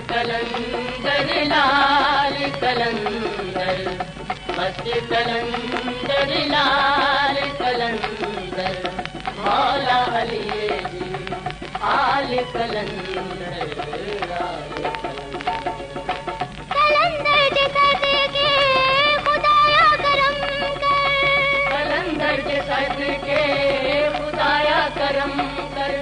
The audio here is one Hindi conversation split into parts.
कलंदर लाल कलंदर, मस्त कलंदर लाल कलंदर, मौला अली जी आल कलंदर लाल कलंदर के सदके खुदाया करम कर, कलंदर के सदके खुदाया करम कर।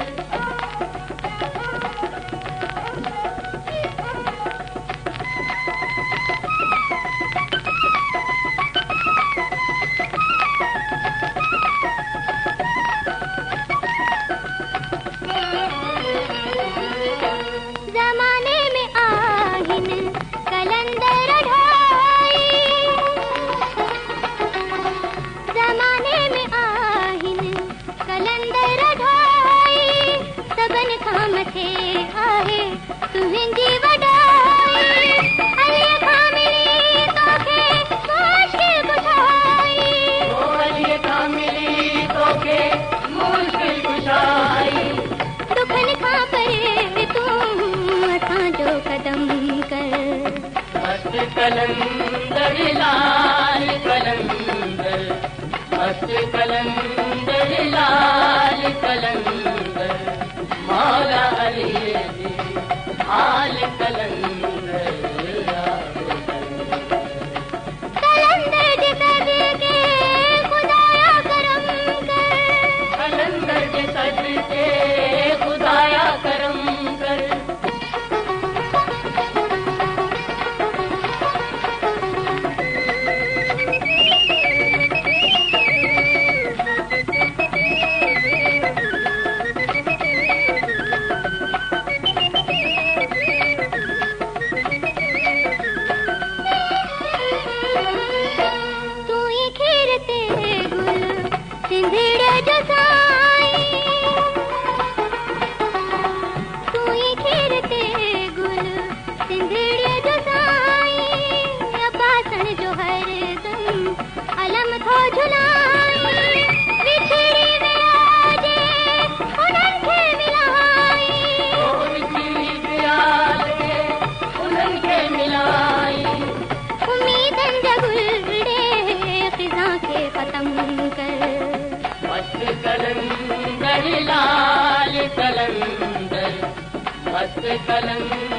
कलंदर लाल कलंदर, मस्त कलंदर लाल कलंदर, मौला अली जी आल कलंदर लाल कलंदर के सदके खुदाया करम कर, कलंदर के सदके खुदाया करम कर। कलंदर लाल कलंदर, मस्त कलंदर